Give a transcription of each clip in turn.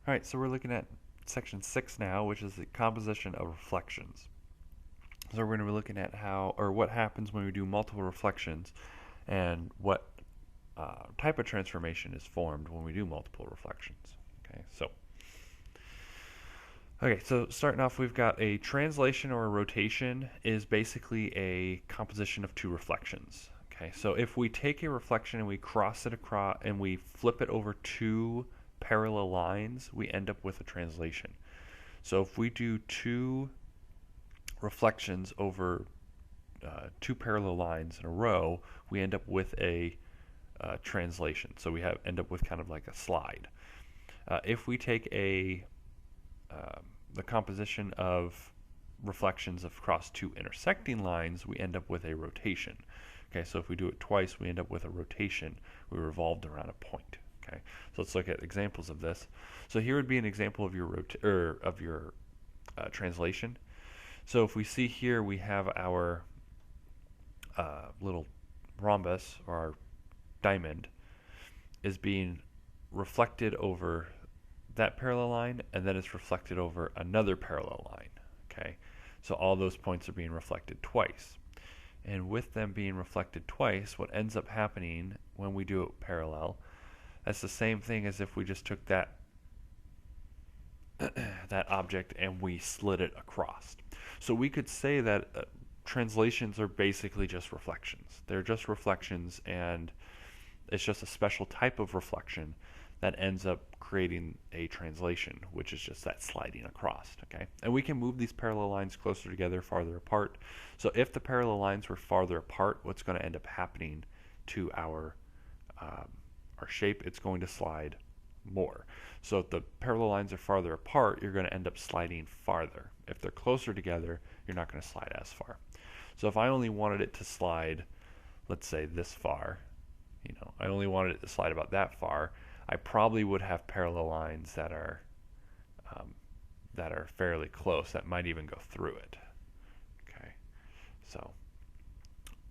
All right, so we're looking at section 6 now, which is the composition of reflections. So we're going to be looking at how, or what happens when we do multiple reflections, and what type of transformation is formed when we do multiple reflections. Okay, so starting off, we've got a translation or a rotation is basically a composition of two reflections. Okay, so if we take a reflection and we cross it across and we flip it over two parallel lines, we end up with a translation. So if we do two reflections over two parallel lines in a row, we end up with a translation. So we end up with kind of like a slide. If we take the composition of reflections across two intersecting lines, we end up with a rotation. Okay, so if we do it twice, we end up with a rotation. We revolved around a point. Okay, so let's look at examples of this. So here would be an example of your translation. So if we see here, we have our little rhombus or our diamond is being reflected over that parallel line, and then it's reflected over another parallel line. Okay, so all those points are being reflected twice. And with them being reflected twice, what ends up happening when we do it parallel, that's the same thing as if we just took that that object and we slid it across. So we could say that translations are basically just reflections. They're just reflections, and it's just a special type of reflection that ends up creating a translation, which is just that sliding across. Okay, and we can move these parallel lines closer together, farther apart. So if the parallel lines were farther apart, what's going to end up happening to our shape? It's going to slide more. So if the parallel lines are farther apart, you're going to end up sliding farther. If they're closer together, you're not going to slide as far. So if I only wanted it to slide, let's say this far, I only wanted it to slide about that far, I probably would have parallel lines that are fairly close, that might even go through it. Okay, so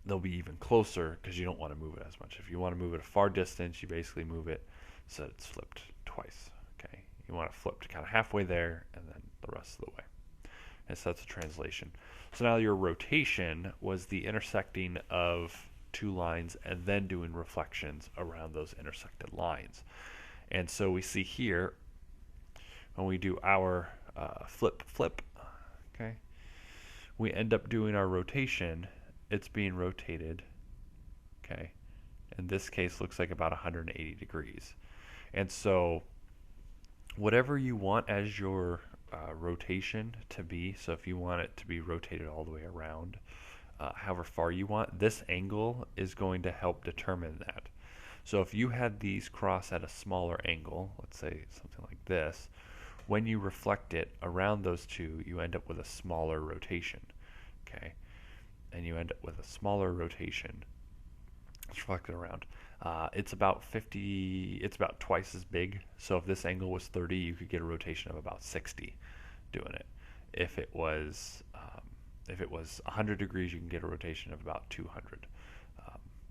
they'll be even closer because you don't want to move it as much. If you want to move it a far distance, you basically move it so it's flipped twice. Okay, you want it flipped kind of halfway there and then the rest of the way. And so that's a translation. So now your rotation was the intersecting of two lines and then doing reflections around those intersected lines. And so we see here when we do our flip, okay, we end up doing our rotation. It's being rotated, okay, in this case looks like about 180 degrees. And so whatever you want as your rotation to be, so if you want it to be rotated all the way around, however far you want, this angle is going to help determine that. So if you had these cross at a smaller angle, let's say something like this, when you reflect it around those two, you end up with a smaller rotation. Okay, and you end up with a smaller rotation. It's reflected around. It's about twice as big. So if this angle was 30, you could get a rotation of about 60 doing it. If it was 100 degrees, you can get a rotation of about 200.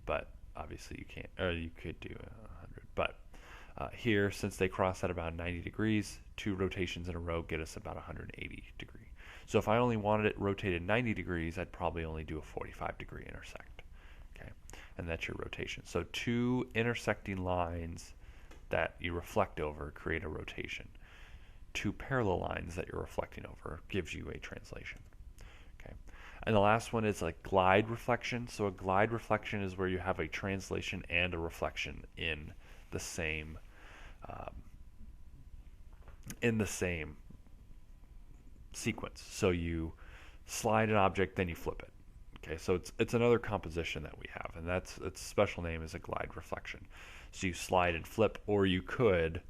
But obviously you can't, or you could do 100. But here, since they cross at about 90 degrees, two rotations in a row get us about 180 degree. So if I only wanted it rotated 90 degrees, I'd probably only do a 45 degree intersect. Okay, and that's your rotation. So two intersecting lines that you reflect over create a rotation. Two parallel lines that you're reflecting over gives you a translation. Okay, and the last one is a glide reflection. So a glide reflection is where you have a translation and a reflection in the same sequence. So you slide an object, then you flip it. Okay, so it's another composition that we have, and its special name is a glide reflection. So you slide and flip, or you could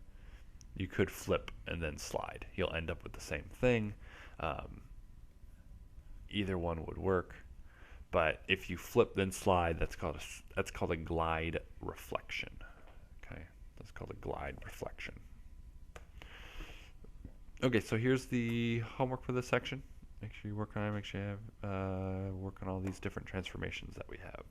flip and then slide. You'll end up with the same thing. Either one would work, but if you flip then slide, that's called a glide reflection. Okay, that's called a glide reflection. Okay, so here's the homework for this section. Make sure you work on it. Make sure you have work on all these different transformations that we have.